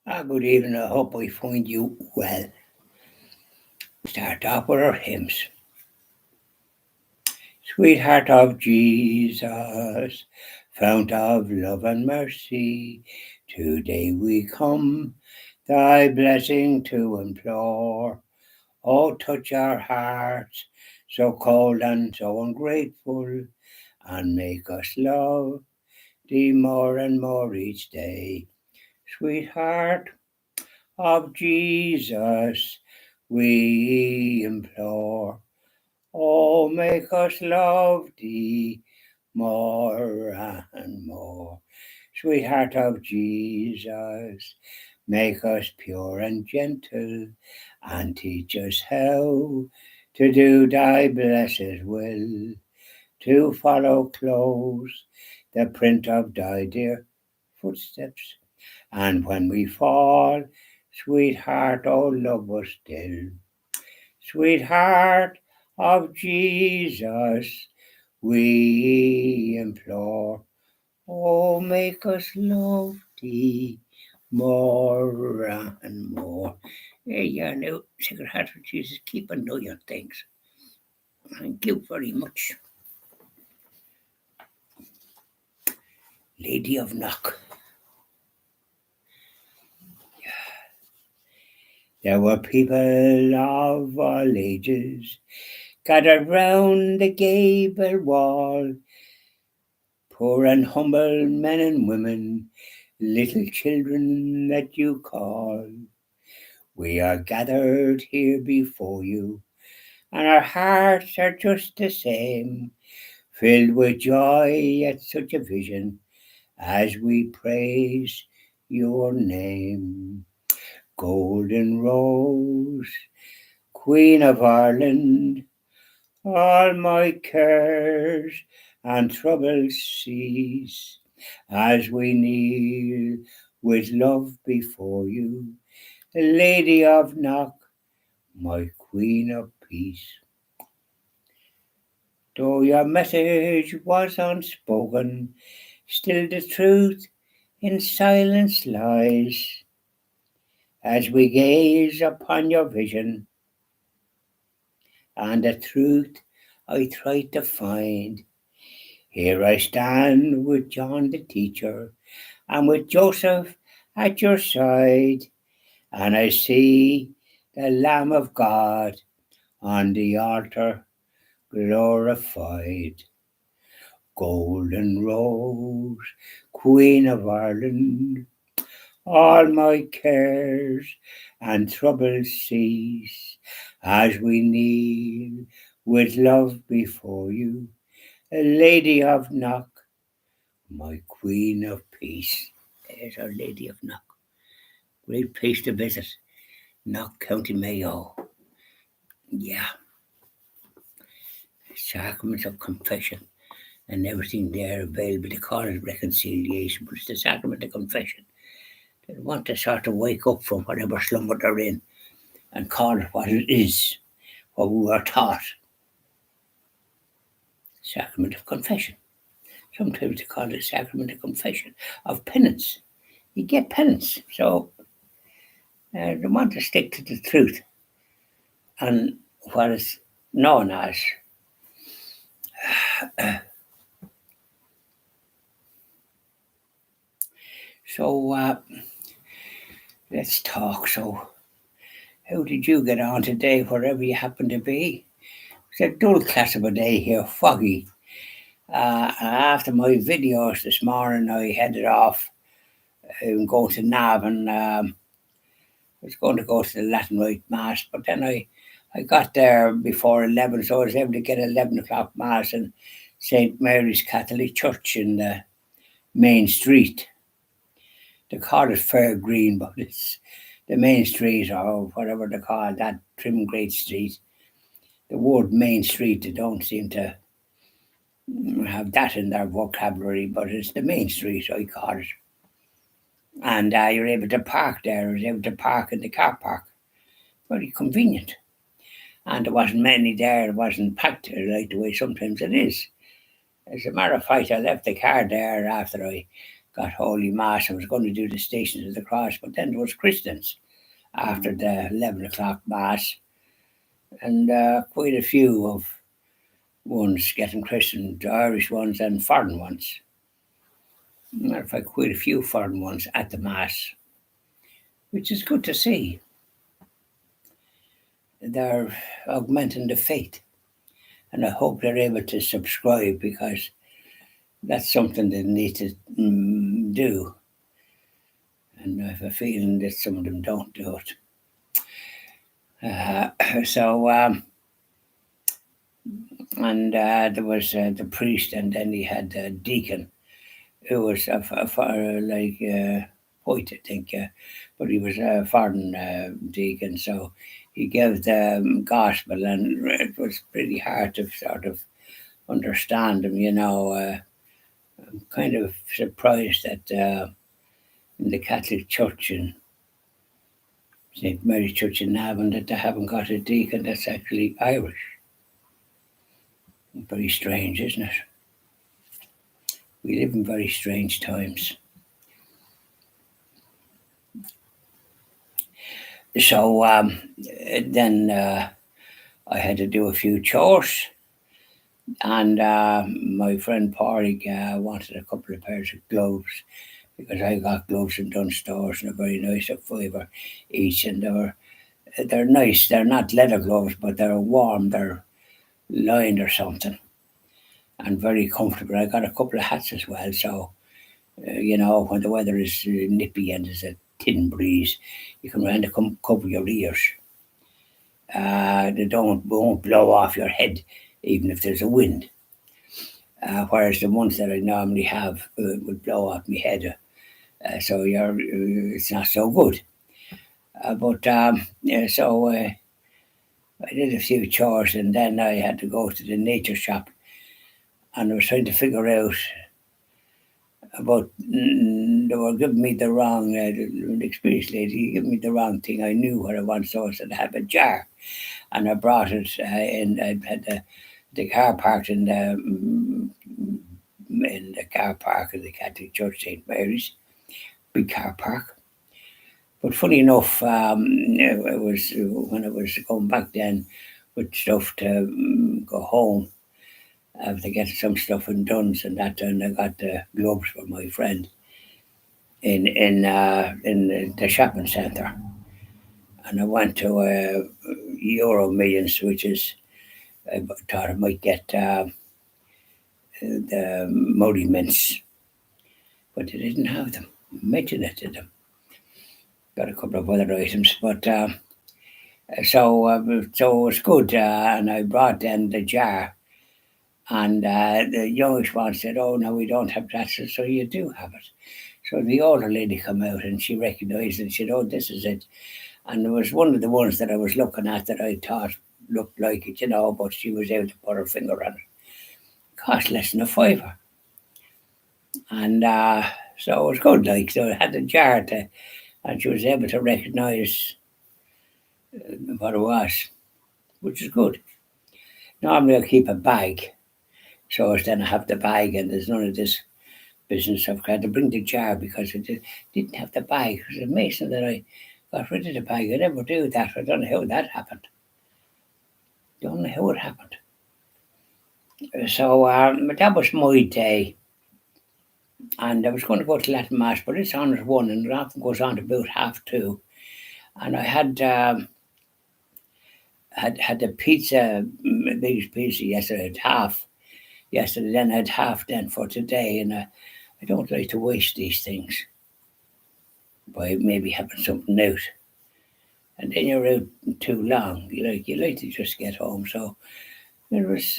Good evening. I hope I find you well. Start off with our hymns. Sweetheart of Jesus, fount of love and mercy, today we come thy blessing to implore. Oh, touch our hearts, so cold and so ungrateful, and make us love thee more and more each day. Sweetheart of Jesus, we implore. Oh, make us love thee more and more. Sweetheart of Jesus, make us pure and gentle, and teach us how to do thy blessed will, to follow close the print of thy dear footsteps. And when we fall, sweetheart, oh, love us still. Sweetheart of Jesus, we implore. Oh, make us love thee more and more. Yeah, now, Sacred Heart of Jesus, keep on doing your things. Thank you very much. Lady of Knock. There were people of all ages gathered round the gable wall, poor and humble men and women, little children that you call. We are gathered here before you, and our hearts are just the same, filled with joy at such a vision as we praise your name. Golden Rose, Queen of Ireland, all my cares and troubles cease as we kneel with love before you, the Lady of Knock, my Queen of Peace. Though your message was unspoken, still the truth in silence lies. As we gaze upon your vision, and the truth I try to find, here I stand with John the teacher, and with Joseph at your side, and I see the Lamb of God on the altar glorified. Golden Rose, Queen of Ireland, all my cares and troubles cease as we kneel with love before you, a Lady of Knock, my Queen of Peace. There's Our Lady of Knock. Great place to visit. Knock, County Mayo. Yeah. Sacrament of Confession and everything there available. They call it reconciliation, but it's the sacrament of confession. They want to sort of wake up from whatever slumber they're in and call it what it is, what we were taught. Sacrament of confession. Sometimes they call it sacrament of confession, of penance. You get penance. So they want to stick to the truth and what is known as so let's talk. So how did you get on today, wherever you happen to be? It's a dull class of a day here, foggy. After my videos this morning, I headed off. I'm going to Navan. I was going to go to the Latin Rite Mass, but then I got there before 11, so I was able to get 11 o'clock Mass in St. Mary's Catholic Church in the main street. They call it Fair Green, but it's the main street or whatever they call that, Trimgate Street. The word main street, they don't seem to have that in their vocabulary, but it's the main street, I call it. And you're able to park there. I was able to park in the car park. Very convenient. And there wasn't many there. It wasn't packed like the way sometimes it is. As a matter of fact, I left the car there after I got Holy Mass. I was going to do the Stations of the Cross, but then there was Christians after the 11 o'clock Mass, and quite a few of ones getting christened, Irish ones and foreign ones. Matter of fact, quite a few foreign ones at the Mass, which is good to see. They're augmenting the faith, and I hope they're able to subscribe, because that's something they need to do. And I have a feeling that some of them don't do it. There was the priest, and then he had the deacon, who was white, I think, but he was a foreign deacon, so he gave the gospel, and it was pretty hard to sort of understand him, I'm kind of surprised that in the Catholic Church in St. Mary Church in Navan that they haven't got a deacon that's actually Irish. Very strange, isn't it? We live in very strange times. So then I had to do a few chores, and my friend Pádraig wanted a couple of pairs of gloves, because I got gloves in Dunnes Stores, and they're very nice at £5 each, and they're nice. They're not leather gloves, but they're warm. They're lined or something, and very comfortable. I got a couple of hats as well, so when the weather is nippy and there's a thin breeze, you can kind of cover your ears. They won't blow off your head even if there's a wind. Whereas the ones that I normally have would blow off my head, so it's not so good. So I did a few chores, and then I had to go to the nature shop, and I was trying to figure out about. They were giving me the wrong. The experienced lady gave me the wrong thing. I knew what I wanted, so I said I have a jar, and I brought it in. I had the car parked in the car park of the Catholic Church, St. Mary's, big car park. But funny enough, it was when I was going back then with stuff to go home, to get some stuff in Dunnes and that, and I got the gloves for my friend in the shopping centre, and I went to Euro Millions, which is I thought I might get the Murray Mints, but they didn't have them. Mentioned it to them. Got a couple of other items, but so it was good, and I brought then the jar, and the youngish one said, "Oh no, we don't have that." So you do have it. So the older lady come out, and she recognised it, and she said, "Oh, this is it." And it was one of the ones that I was looking at that I thought looked like it, but she was able to put her finger on it. Cost less than £5. And so it was good, so I had the jar and she was able to recognise what it was, which is good. Normally I keep a bag, so as then I have the bag, and there's none of this business of trying to bring the jar, because I didn't have the bag. It was amazing that I got rid of the bag. I never do that. I don't know how that happened. Don't know how it happened. So that was my day. And I was going to go to Latin Mass, but it's on at 1, and it often goes on to about 2:30. And I had the pizza, biggest pizza yesterday. I had half yesterday, then I had half then for today. And I don't like to waste these things by maybe having something out. And then you're out too long. You like to just get home. So it was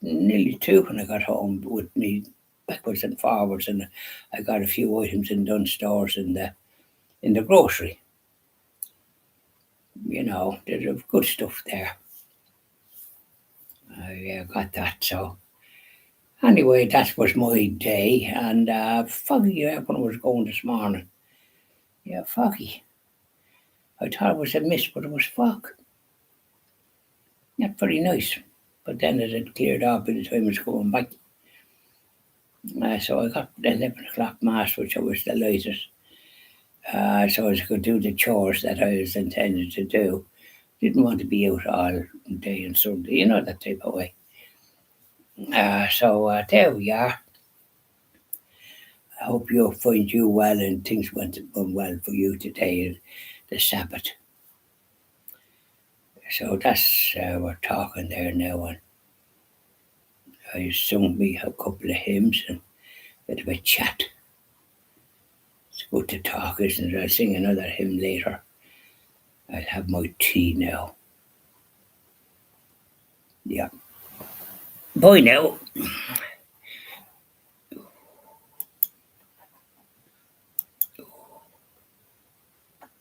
nearly 2 when I got home with me backwards and forwards, and I got a few items in Dunnes Stores in the grocery. There's good stuff there. I got that. So anyway, that was my day, and foggy when I was going this morning. Yeah, foggy. I thought it was a mist, but it was fog. Not very nice. But then it had cleared off by the time I was going back. So I got the 11 o'clock mass, which I was delighted. So I could do the chores that I was intended to do. Didn't want to be out all day and Sunday, that type of way. So there we are. I hope you find you well and things went well for you today and the Sabbath. So that's we're talking there now, and I sung me a couple of hymns and a bit of a chat. It's good to talk, isn't it? I'll sing another hymn later. I'll have my tea now. Yeah. Bye now.